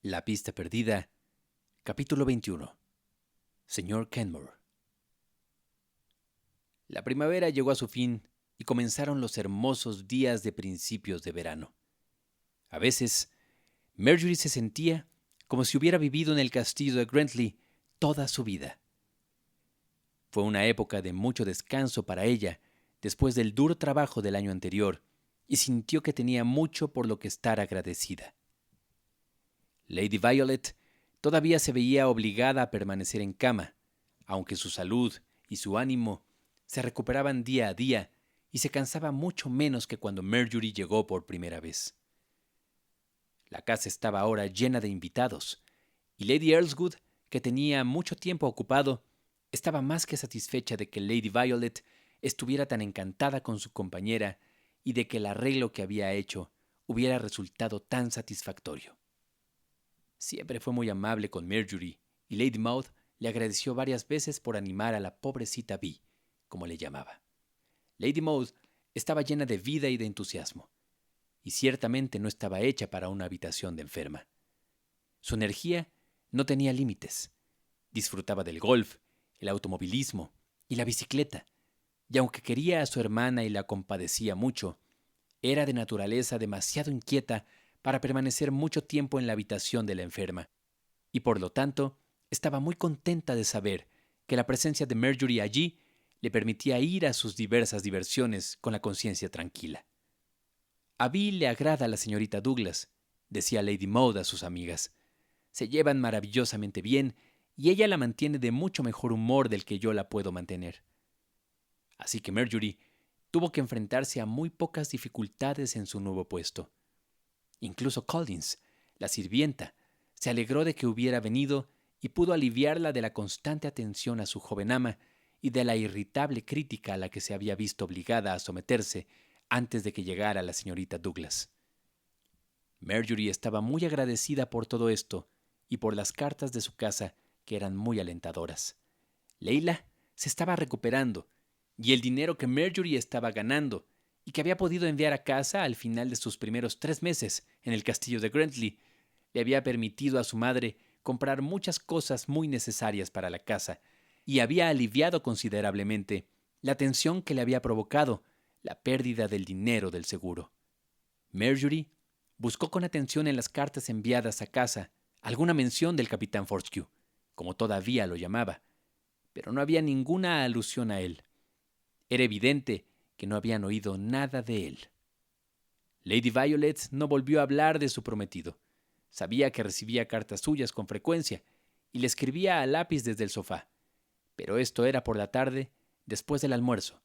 La pista perdida, capítulo 21. Señor Kenmore. La primavera llegó a su fin y comenzaron los hermosos días de principios de verano. A veces, Marjorie se sentía como si hubiera vivido en el castillo de Grantley toda su vida. Fue una época de mucho descanso para ella después del duro trabajo del año anterior y sintió que tenía mucho por lo que estar agradecida. Lady Violet todavía se veía obligada a permanecer en cama, aunque su salud y su ánimo se recuperaban día a día y se cansaba mucho menos que cuando Marjorie llegó por primera vez. La casa estaba ahora llena de invitados, y Lady Earlswood, que tenía mucho tiempo ocupado, estaba más que satisfecha de que Lady Violet estuviera tan encantada con su compañera y de que el arreglo que había hecho hubiera resultado tan satisfactorio. Siempre fue muy amable con Marjorie, y Lady Maud le agradeció varias veces por animar a la pobrecita Bee, como le llamaba. Lady Maud estaba llena de vida y de entusiasmo, y ciertamente no estaba hecha para una habitación de enferma. Su energía no tenía límites. Disfrutaba del golf, el automovilismo y la bicicleta, y aunque quería a su hermana y la compadecía mucho, era de naturaleza demasiado inquieta para permanecer mucho tiempo en la habitación de la enferma, y por lo tanto estaba muy contenta de saber que la presencia de Marjorie allí le permitía ir a sus diversas diversiones con la conciencia tranquila. A Bee le agrada la señorita Douglas, decía Lady Maud a sus amigas. Se llevan maravillosamente bien y ella la mantiene de mucho mejor humor del que yo la puedo mantener. Así que Marjorie tuvo que enfrentarse a muy pocas dificultades en su nuevo puesto. Incluso Collins, la sirvienta, se alegró de que hubiera venido y pudo aliviarla de la constante atención a su joven ama y de la irritable crítica a la que se había visto obligada a someterse antes de que llegara la señorita Douglas. Marjorie estaba muy agradecida por todo esto y por las cartas de su casa, que eran muy alentadoras. Leila se estaba recuperando, y el dinero que Marjorie estaba ganando y que había podido enviar a casa al final de sus primeros 3 meses en el castillo de Grantley le había permitido a su madre comprar muchas cosas muy necesarias para la casa y había aliviado considerablemente la tensión que le había provocado la pérdida del dinero del seguro. Marjorie buscó con atención en las cartas enviadas a casa alguna mención del capitán Fortescue, como todavía lo llamaba, pero no había ninguna alusión a él. Era evidente que no habían oído nada de él. Lady Violet no volvió a hablar de su prometido. Sabía que recibía cartas suyas con frecuencia y le escribía a lápiz desde el sofá, pero esto era por la tarde, después del almuerzo,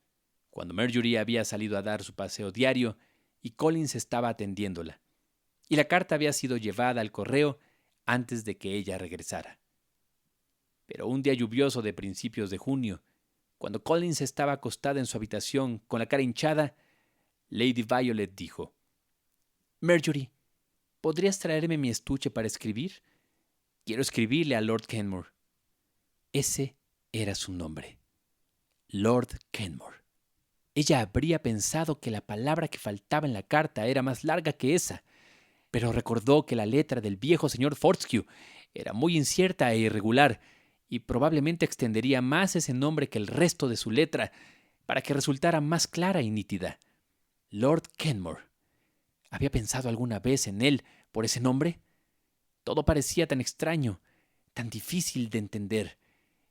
cuando Marjorie había salido a dar su paseo diario y Collins estaba atendiéndola, y la carta había sido llevada al correo antes de que ella regresara. Pero un día lluvioso de principios de junio, cuando Collins estaba acostada en su habitación con la cara hinchada, Lady Violet dijo: «Marjorie, ¿podrías traerme mi estuche para escribir? Quiero escribirle a Lord Kenmore». Ese era su nombre, Lord Kenmore. Ella habría pensado que la palabra que faltaba en la carta era más larga que esa, pero recordó que la letra del viejo señor Fortescue era muy incierta e irregular, y probablemente extendería más ese nombre que el resto de su letra para que resultara más clara y nítida. Lord Kenmore. ¿Había pensado alguna vez en él por ese nombre? Todo parecía tan extraño, tan difícil de entender.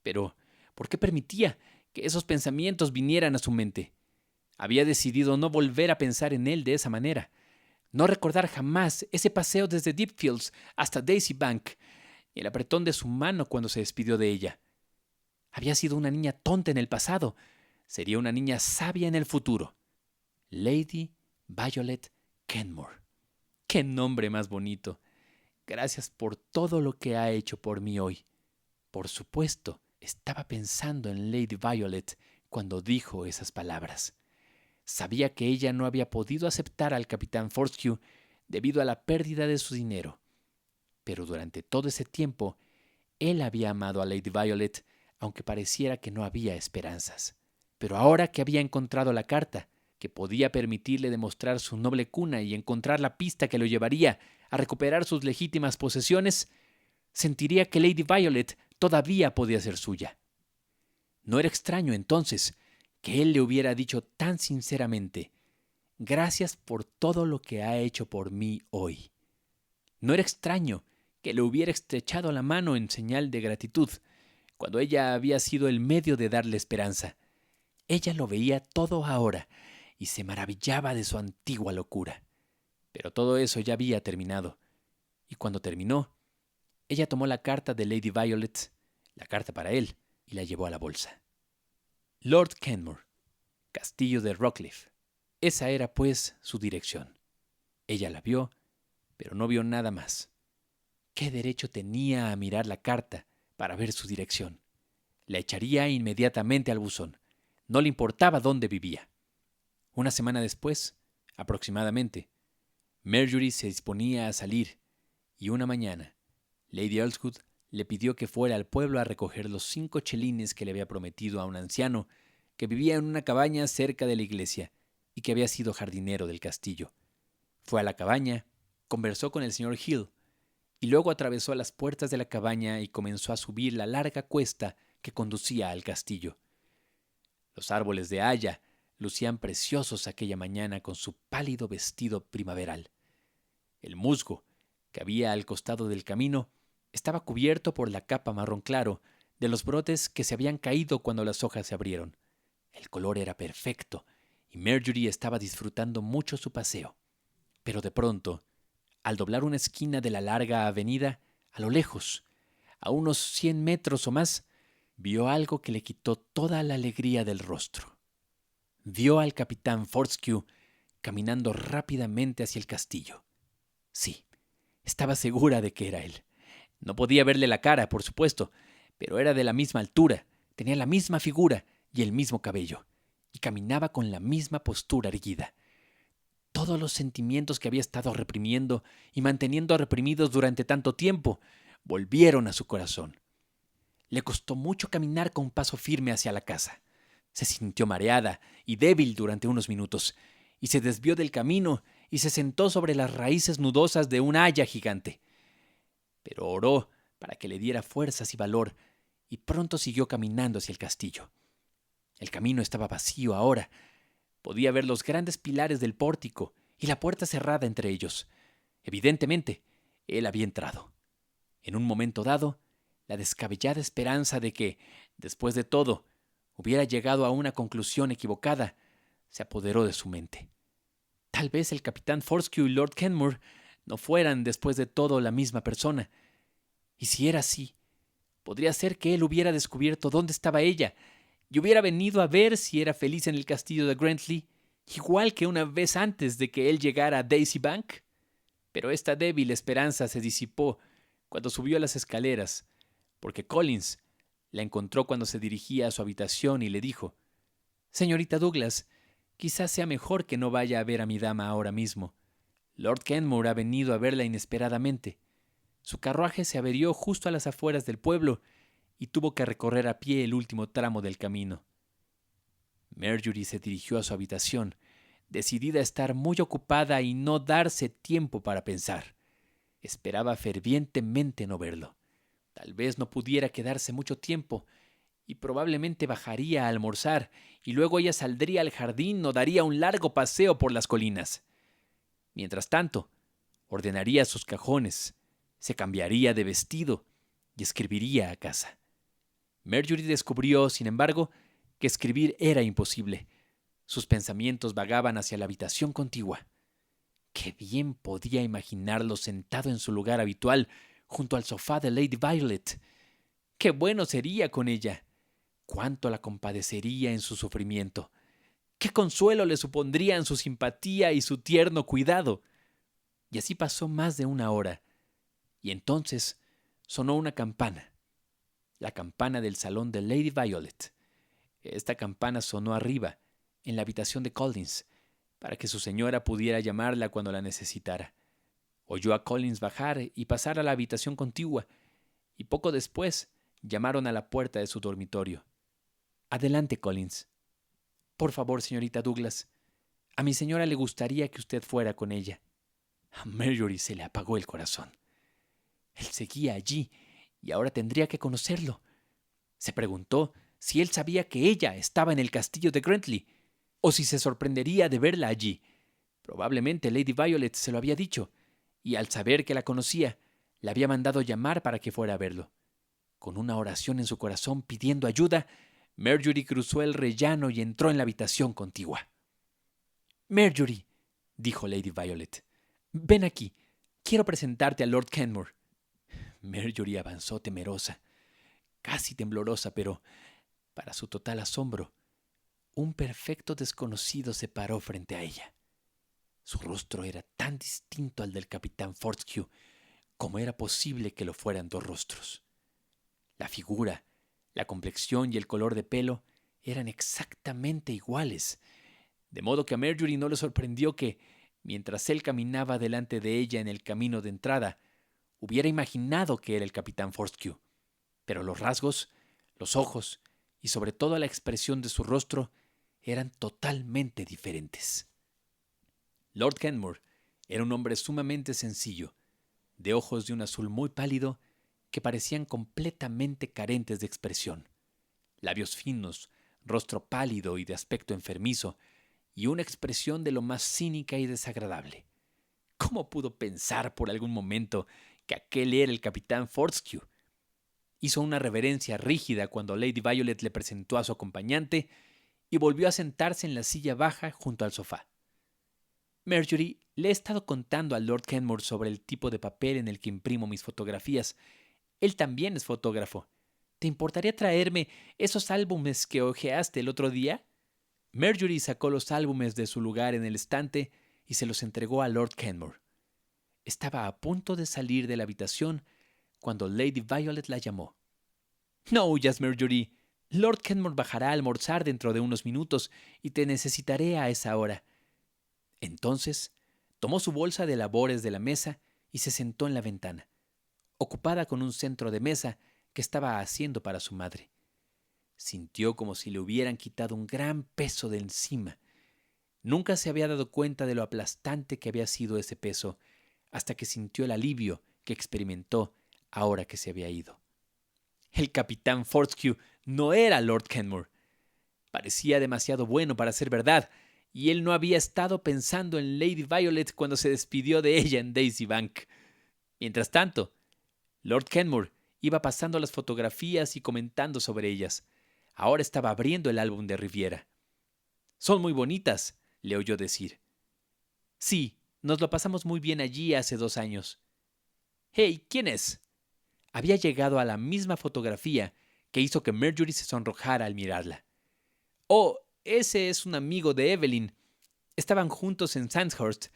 Pero, ¿por qué permitía que esos pensamientos vinieran a su mente? Había decidido no volver a pensar en él de esa manera, no recordar jamás ese paseo desde Deepfields hasta Daisy Bank, y el apretón de su mano cuando se despidió de ella. Había sido una niña tonta en el pasado, sería una niña sabia en el futuro. Lady Violet Kenmore. ¡Qué nombre más bonito! Gracias por todo lo que ha hecho por mí hoy. Por supuesto, estaba pensando en Lady Violet cuando dijo esas palabras. Sabía que ella no había podido aceptar al capitán Fortescue debido a la pérdida de su dinero. Pero durante todo ese tiempo, él había amado a Lady Violet, aunque pareciera que no había esperanzas. Pero ahora que había encontrado la carta, que podía permitirle demostrar su noble cuna y encontrar la pista que lo llevaría a recuperar sus legítimas posesiones, sentiría que Lady Violet todavía podía ser suya. No era extraño, entonces, que él le hubiera dicho tan sinceramente: «Gracias por todo lo que ha hecho por mí hoy». No era extraño que le hubiera estrechado la mano en señal de gratitud, cuando ella había sido el medio de darle esperanza. Ella lo veía todo ahora y se maravillaba de su antigua locura. Pero todo eso ya había terminado, y cuando terminó, ella tomó la carta de Lady Violet, la carta para él, y la llevó a la bolsa. Lord Kenmure, Castillo de Rockcliffe. Esa era, pues, su dirección. Ella la vio, pero no vio nada más. ¿Qué derecho tenía a mirar la carta para ver su dirección? La echaría inmediatamente al buzón. No le importaba dónde vivía. Una semana después, aproximadamente, Marjorie se disponía a salir, y una mañana, Lady Earlswood le pidió que fuera al pueblo a recoger los 5 chelines que le había prometido a un anciano que vivía en una cabaña cerca de la iglesia y que había sido jardinero del castillo. Fue a la cabaña, conversó con el señor Hill, y luego atravesó las puertas de la cabaña y comenzó a subir la larga cuesta que conducía al castillo. Los árboles de haya lucían preciosos aquella mañana con su pálido vestido primaveral. El musgo, que había al costado del camino, estaba cubierto por la capa marrón claro de los brotes que se habían caído cuando las hojas se abrieron. El color era perfecto y Marjorie estaba disfrutando mucho su paseo. Pero de pronto, al doblar una esquina de la larga avenida, a lo lejos, a unos 100 metros o más, vio algo que le quitó toda la alegría del rostro. Vio al capitán Fortescue caminando rápidamente hacia el castillo. Sí, estaba segura de que era él. No podía verle la cara, por supuesto, pero era de la misma altura, tenía la misma figura y el mismo cabello, y caminaba con la misma postura erguida. Todos los sentimientos que había estado reprimiendo y manteniendo reprimidos durante tanto tiempo volvieron a su corazón. Le costó mucho caminar con paso firme hacia la casa. Se sintió mareada y débil durante unos minutos, y se desvió del camino y se sentó sobre las raíces nudosas de una haya gigante. Pero oró para que le diera fuerzas y valor, y pronto siguió caminando hacia el castillo. El camino estaba vacío ahora. Podía ver los grandes pilares del pórtico y la puerta cerrada entre ellos. Evidentemente, él había entrado. En un momento dado, la descabellada esperanza de que, después de todo, hubiera llegado a una conclusión equivocada se apoderó de su mente. Tal vez el capitán Fortescue y Lord Kenmure no fueran, después de todo, la misma persona. Y si era así, podría ser que él hubiera descubierto dónde estaba ella y hubiera venido a ver si era feliz en el castillo de Grantley, igual que una vez antes de que él llegara a Daisy Bank. Pero esta débil esperanza se disipó cuando subió las escaleras, porque Collins la encontró cuando se dirigía a su habitación y le dijo: «Señorita Douglas, quizás sea mejor que no vaya a ver a mi dama ahora mismo. Lord Kenmure ha venido a verla inesperadamente. Su carruaje se averió justo a las afueras del pueblo y tuvo que recorrer a pie el último tramo del camino». Marjorie se dirigió a su habitación, decidida a estar muy ocupada y no darse tiempo para pensar. Esperaba fervientemente no verlo. Tal vez no pudiera quedarse mucho tiempo y probablemente bajaría a almorzar y luego ella saldría al jardín o daría un largo paseo por las colinas. Mientras tanto, ordenaría sus cajones, se cambiaría de vestido y escribiría a casa. Marjorie descubrió, sin embargo, que escribir era imposible. Sus pensamientos vagaban hacia la habitación contigua. Qué bien podía imaginarlo sentado en su lugar habitual, junto al sofá de Lady Violet. Qué bueno sería con ella. Cuánto la compadecería en su sufrimiento. Qué consuelo le supondrían su simpatía y su tierno cuidado. Y así pasó más de una hora. Y entonces sonó una campana. La campana del salón de Lady Violet. Esta campana sonó arriba, en la habitación de Collins, para que su señora pudiera llamarla cuando la necesitara. Oyó a Collins bajar y pasar a la habitación contigua, y poco después llamaron a la puerta de su dormitorio. «Adelante, Collins». «Por favor, señorita Douglas, A mi señora le gustaría que usted fuera con ella. A Marjorie se le apagó el corazón. Él seguía allí y ahora tendría que conocerlo. Se preguntó si él sabía que ella estaba en el castillo de Grantley o si se sorprendería de verla allí. Probablemente Lady Violet se lo había dicho, y al saber que la conocía, le había mandado llamar para que fuera a verlo. Con una oración en su corazón pidiendo ayuda, Marjorie cruzó el rellano y entró en la habitación contigua. «Marjorie», dijo Lady Violet, «ven aquí. Quiero presentarte a Lord Kenmure». Marjorie avanzó temerosa, casi temblorosa, pero, para su total asombro, un perfecto desconocido se paró frente a ella. Su rostro era tan distinto al del capitán Fortescue como era posible que lo fueran dos rostros. La figura, la complexión y el color de pelo eran exactamente iguales, de modo que a Marjorie no le sorprendió que, mientras él caminaba delante de ella en el camino de entrada, hubiera imaginado que era el capitán Fortescue. Pero los rasgos, los ojos y sobre todo la expresión de su rostro eran totalmente diferentes. Lord Kenmure era un hombre sumamente sencillo, de ojos de un azul muy pálido que parecían completamente carentes de expresión, labios finos, rostro pálido y de aspecto enfermizo, y una expresión de lo más cínica y desagradable. ¿Cómo pudo pensar por algún momento que aquel era el capitán Fortescue? Hizo una reverencia rígida cuando Lady Violet le presentó a su acompañante y volvió a sentarse en la silla baja junto al sofá. «Marjorie, le he estado contando a Lord Kenmure sobre el tipo de papel en el que imprimo mis fotografías. Él también es fotógrafo. ¿Te importaría traerme esos álbumes que hojeaste el otro día?» Marjorie sacó los álbumes de su lugar en el estante y se los entregó a Lord Kenmure. Estaba a punto de salir de la habitación cuando Lady Violet la llamó. «No huyas, Marjorie. Lord Kenmure bajará a almorzar dentro de unos minutos y te necesitaré a esa hora». Entonces, tomó su bolsa de labores de la mesa y se sentó en la ventana, ocupada con un centro de mesa que estaba haciendo para su madre. Sintió como si le hubieran quitado un gran peso de encima. Nunca se había dado cuenta de lo aplastante que había sido ese peso, hasta que sintió el alivio que experimentó ahora que se había ido. El capitán Fortescue no era Lord Kenmure. Parecía demasiado bueno para ser verdad, y él no había estado pensando en Lady Violet cuando se despidió de ella en Daisy Bank. Mientras tanto, Lord Kenmure iba pasando las fotografías y comentando sobre ellas. Ahora estaba abriendo el álbum de Riviera. «Son muy bonitas», le oyó decir. «Sí, nos lo pasamos muy bien allí hace 2 años». «Hey, ¿quién es?». Había llegado a la misma fotografía que hizo que Marjorie se sonrojara al mirarla. «Oh, ese es un amigo de Evelyn. Estaban juntos en Sandhurst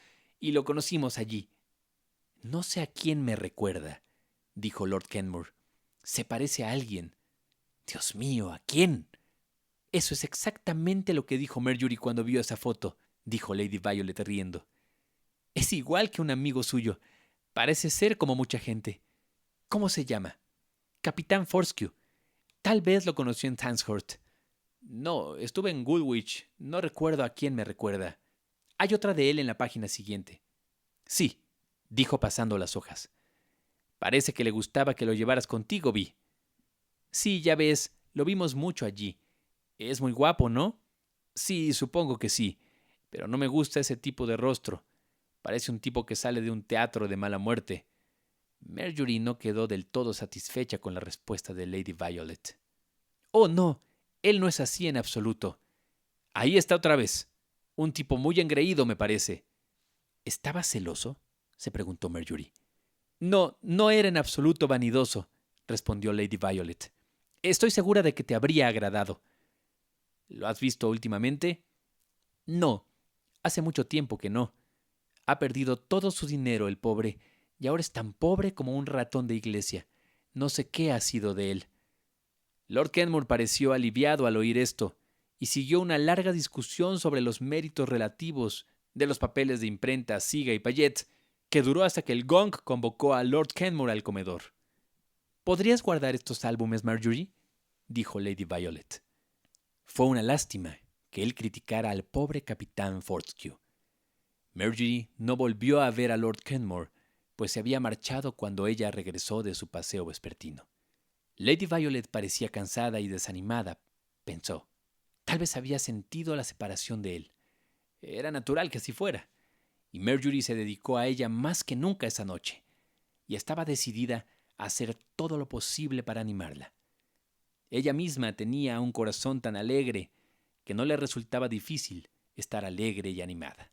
y lo conocimos allí». «No sé a quién me recuerda», dijo Lord Kenmure. «Se parece a alguien». «Dios mío, ¿a quién?». «Eso es exactamente lo que dijo Marjorie cuando vio esa foto», dijo Lady Violet riendo. «Es igual que un amigo suyo. Parece ser como mucha gente. ¿Cómo se llama?» «Capitán Fortescue. Tal vez lo conoció en Sandhurst». «No, estuve en Woolwich. No recuerdo a quién me recuerda. Hay otra de él en la página siguiente». «Sí», dijo pasando las hojas. «Parece que le gustaba que lo llevaras contigo, Vi». «Sí, ya ves, lo vimos mucho allí. Es muy guapo, ¿no?». «Sí, supongo que sí, pero no me gusta ese tipo de rostro. Parece un tipo que sale de un teatro de mala muerte». Marjorie no quedó del todo satisfecha con la respuesta de Lady Violet. «Oh, no, él no es así en absoluto. Ahí está otra vez. Un tipo muy engreído, me parece». «¿Estaba celoso?», se preguntó Marjorie. «No, no era en absoluto vanidoso», respondió Lady Violet. «Estoy segura de que te habría agradado». «¿Lo has visto últimamente?». «No, hace mucho tiempo que no. Ha perdido todo su dinero, el pobre, y ahora es tan pobre como un ratón de iglesia. No sé qué ha sido de él». Lord Kenmure pareció aliviado al oír esto, y siguió una larga discusión sobre los méritos relativos de los papeles de imprenta Siga y Payet, que duró hasta que el gong convocó a Lord Kenmure al comedor. «¿Podrías guardar estos álbumes, Marjorie?», dijo Lady Violet. Fue una lástima que él criticara al pobre capitán Fortescue. Marjorie no volvió a ver a Lord Kenmore, pues se había marchado cuando ella regresó de su paseo vespertino. Lady Violet parecía cansada y desanimada, pensó. Tal vez había sentido la separación de él. Era natural que así fuera. Y Marjorie se dedicó a ella más que nunca esa noche, y estaba decidida a hacer todo lo posible para animarla. Ella misma tenía un corazón tan alegre que no le resultaba difícil estar alegre y animada.